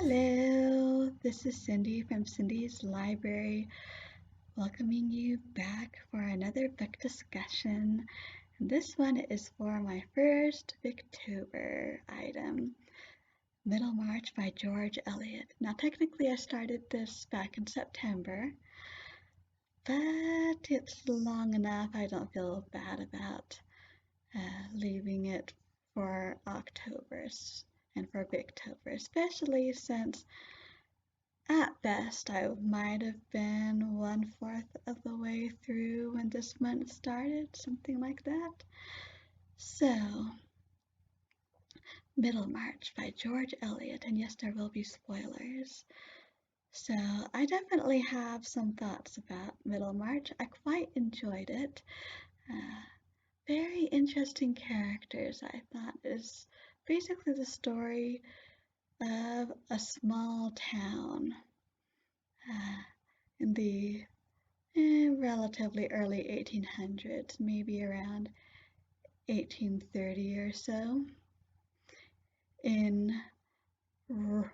Hello, this is Cindy from Cindy's Library, welcoming you back for another book discussion. And this one is for my first Booktober item, Middlemarch by George Eliot. Now, technically, I started this back in September, but it's long enough. I don't feel bad about leaving it for October and for Booktober, especially since at best, I might have been 1/4 of the way through when this month started, something like that. So, Middlemarch by George Eliot, and yes, there will be spoilers. So, I definitely have some thoughts about Middlemarch. I quite enjoyed it. Uh, Very interesting characters, I thought. Is basically the story of a small town in the relatively early 1800s, maybe around 1830 or so, in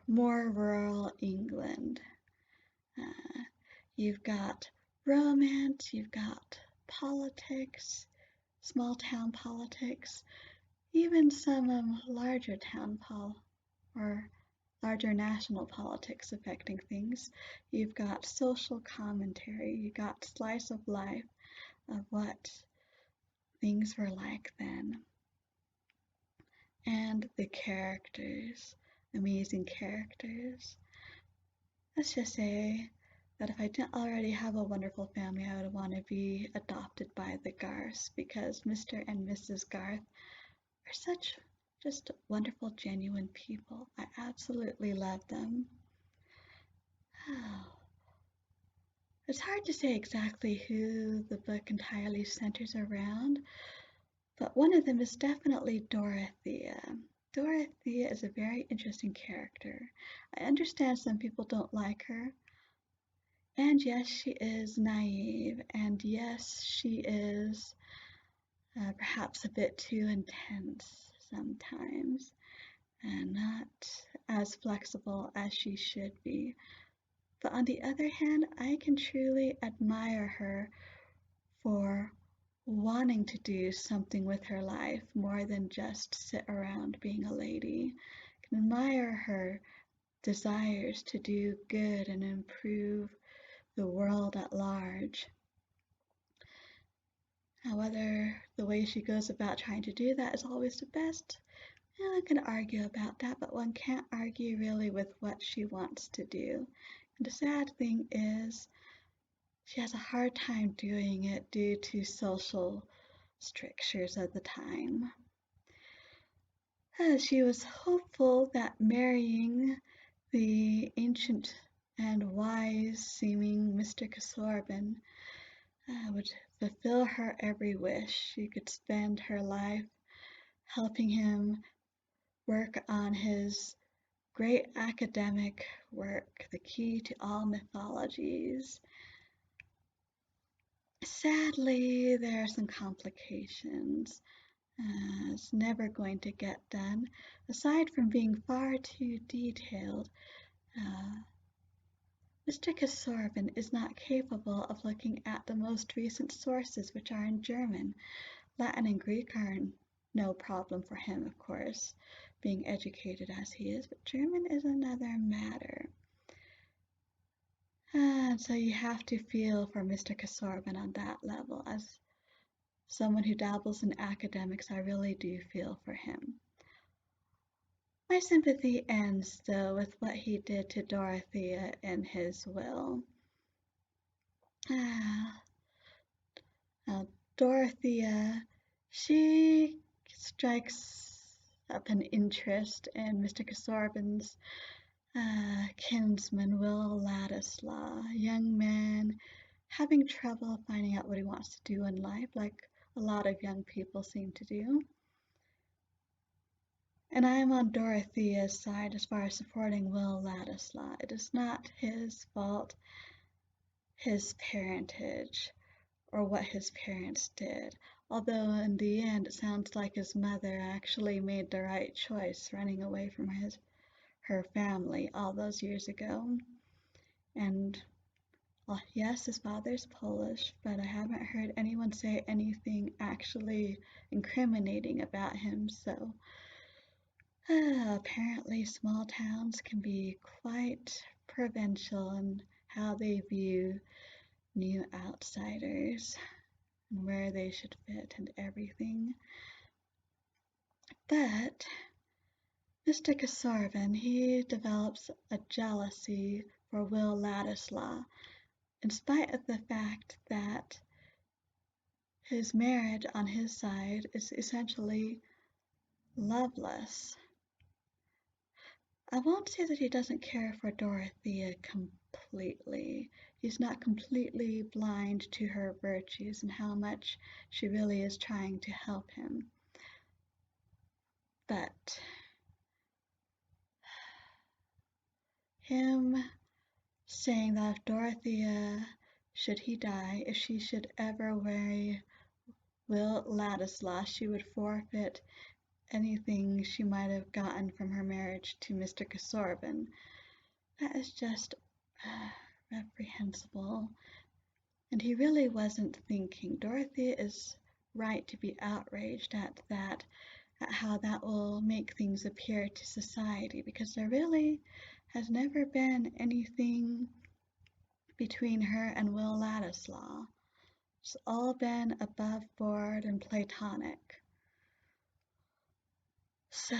more rural England. Uh, you've got romance, you've got politics, small town politics, even some larger town or larger national politics affecting things. You've got social commentary, you've got slice of life of what things were like then. And the characters, amazing characters. Let's just say that if I didn't already have a wonderful family, I would want to be adopted by the Garths because Mr. and Mrs. Garth are such just wonderful, genuine people. I absolutely love them. Oh. It's hard to say exactly who the book entirely centers around, but one of them is definitely Dorothea. Dorothea is a very interesting character. I understand some people don't like her, and yes, she is naive, and yes, she is perhaps a bit too intense sometimes, and not as flexible as she should be. But on the other hand, I can truly admire her for wanting to do something with her life more than just sit around being a lady. I can admire her desires to do good and improve the world at large. Now, whether the way she goes about trying to do that is always the best, one can argue about that, but one can't argue really with what she wants to do. And the sad thing is, she has a hard time doing it due to social strictures of the time. She was hopeful that marrying the ancient and wise-seeming Mr. Casaubon would fulfill her every wish. She could spend her life helping him work on his great academic work, The Key to All Mythologies. Sadly, there are some complications. It's never going to get done. Aside from being far too detailed, Mr. Casaubon is not capable of looking at the most recent sources, which are in German. Latin and Greek are no problem for him, of course, being educated as he is, but German is another matter. And so you have to feel for Mr. Casaubon on that level. As someone who dabbles in academics, I really do feel for him. My sympathy ends, though, with what he did to Dorothea in his will. Dorothea, she strikes up an interest in Mr. Casaubon's kinsman, Will Ladislaw, a young man having trouble finding out what he wants to do in life, like a lot of young people seem to do. And I am on Dorothea's side as far as supporting Will Ladislaw. It is not his fault, his parentage, or what his parents did. Although in the end, it sounds like his mother actually made the right choice, running away from her her family all those years ago. And well, yes, his father's Polish, but I haven't heard anyone say anything actually incriminating about him, so apparently small towns can be quite provincial in how they view new outsiders and where they should fit and everything. But Mr. Casaubon, he develops a jealousy for Will Ladislaw, in spite of the fact that his marriage on his side is essentially loveless. I won't say that he doesn't care for Dorothea completely. He's not completely blind to her virtues and how much she really is trying to help him. But him saying that if Dorothea, should he die, if she should ever marry Will Ladislaw, she would forfeit anything she might have gotten from her marriage to Mr. Casaubon. That is just reprehensible. And he really wasn't thinking. Dorothea is right to be outraged at that, at how that will make things appear to society, because there really has never been anything between her and Will Ladislaw. It's all been above board and platonic. So,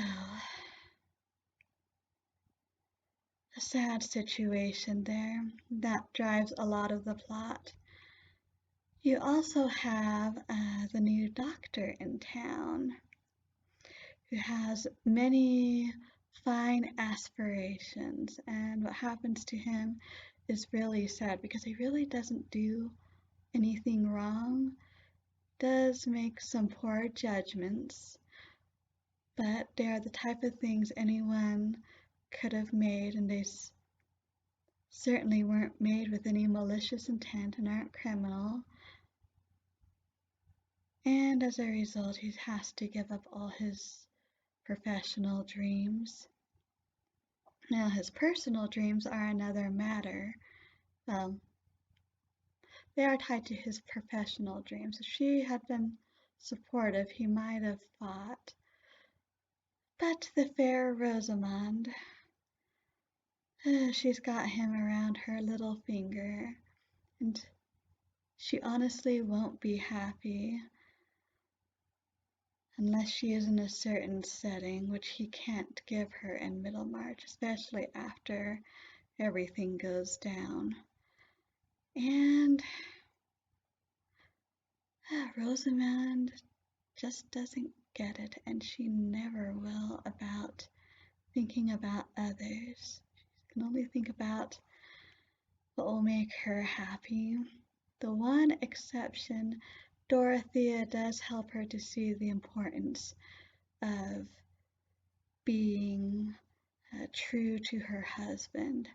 a sad situation there. That drives a lot of the plot. You also have the new doctor in town who has many fine aspirations, and what happens to him is really sad because he really doesn't do anything wrong, does make some poor judgments, but they are the type of things anyone could have made, and they certainly weren't made with any malicious intent and aren't criminal. And as a result, he has to give up all his professional dreams. Now, his personal dreams are another matter. They are tied to his professional dreams. If she had been supportive, he might have fought. But the fair Rosamond, she's got him around her little finger, and she honestly won't be happy unless she is in a certain setting, which he can't give her in Middlemarch, especially after everything goes down. And Rosamond just doesn't get it, and she never will, about thinking about others. She can only think about what will make her happy. The one exception, Dorothea does help her to see the importance of being true to her husband.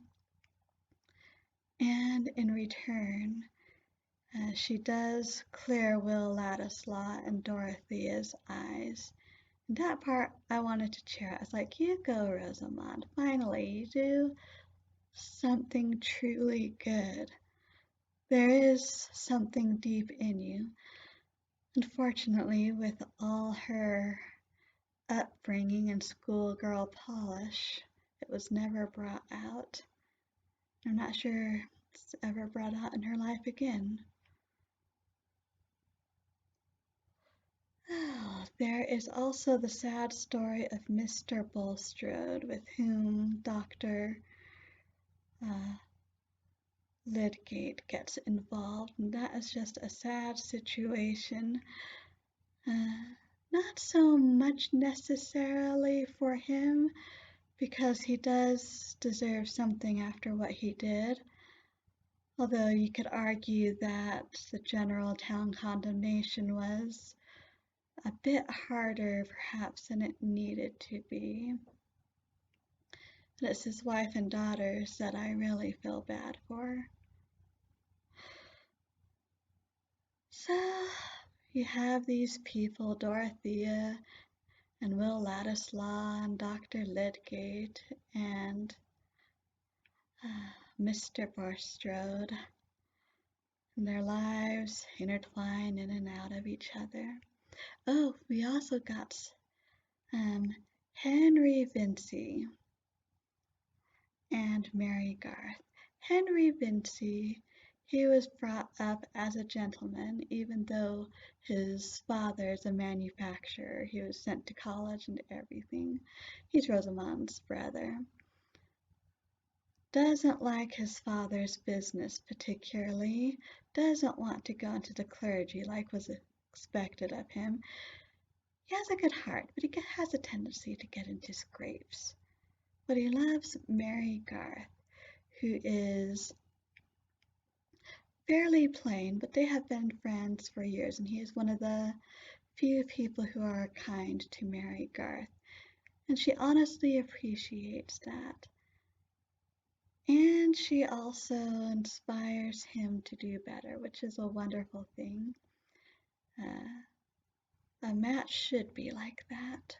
And in return, she does clear Will Ladislaw and Dorothea's eyes. And that part I wanted to cheer. I was like, you go, Rosamond. Finally, you do something truly good. There is something deep in you. Unfortunately, with all her upbringing and schoolgirl polish, it was never brought out. I'm not sure it's ever brought out in her life again. There is also the sad story of Mr. Bulstrode, with whom Dr. Lydgate gets involved, and that is just a sad situation. Not so much necessarily for him, because he does deserve something after what he did. Although you could argue that the general town condemnation was a bit harder perhaps than it needed to be. And it's his wife and daughters that I really feel bad for. So you have these people, Dorothea and Will Ladislaw and Dr. Lydgate and Mr. Bulstrode, and their lives intertwine in and out of each other. Oh, we also got Henry Vincy and Mary Garth. Henry Vincy, he was brought up as a gentleman, even though his father is a manufacturer. He was sent to college and everything. He's Rosamond's brother. Doesn't like his father's business particularly, doesn't want to go into the clergy like was expected of him. He has a good heart, but he has a tendency to get into scrapes. But he loves Mary Garth, who is fairly plain, but they have been friends for years, and he is one of the few people who are kind to Mary Garth, and she honestly appreciates that. And she also inspires him to do better, which is a wonderful thing. A match should be like that,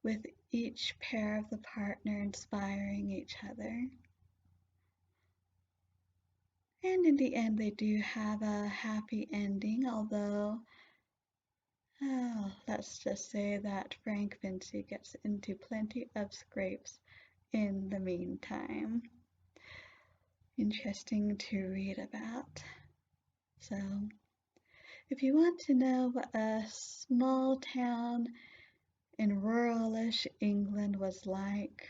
with each pair of the partner inspiring each other. And in the end, they do have a happy ending, although, let's just say that Frank Vincy gets into plenty of scrapes in the meantime. Interesting to read about. So, if you want to know what a small town in ruralish England was like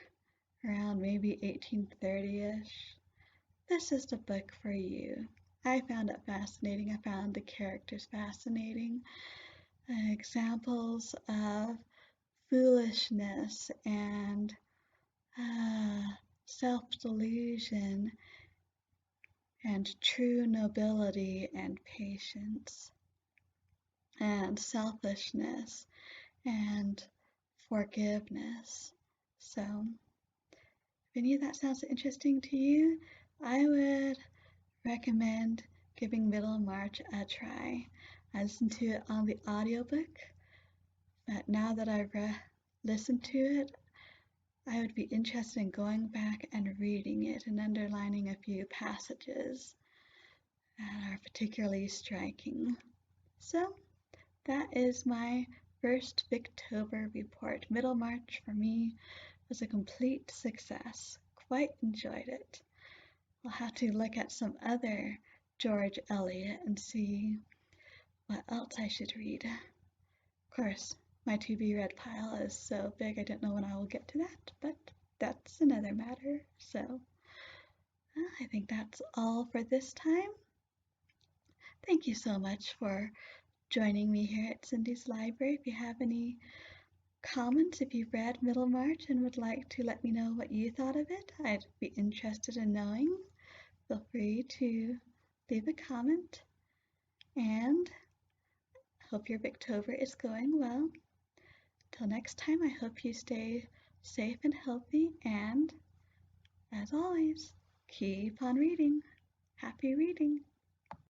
around maybe 1830-ish, this is the book for you. I found it fascinating. I found the characters fascinating. Examples of foolishness and self-delusion and true nobility and patience and selfishness and forgiveness. So, if any of that sounds interesting to you, I would recommend giving Middlemarch a try. I listened to it on the audiobook, but now that I've listened to it, I would be interested in going back and reading it and underlining a few passages that are particularly striking. So, that is my first Victober report. Middlemarch for me was a complete success. Quite enjoyed it. I'll have to look at some other George Eliot and see what else I should read. Of course, my to-be-read pile is so big I don't know when I will get to that, but that's another matter. So, I think that's all for this time. Thank you so much for joining me here at Cindy's Library. If you have any comments, if you've read Middlemarch and would like to let me know what you thought of it, I'd be interested in knowing. Feel free to leave a comment, and hope your Victober is going well. Till next time, I hope you stay safe and healthy, and as always, keep on reading. Happy reading!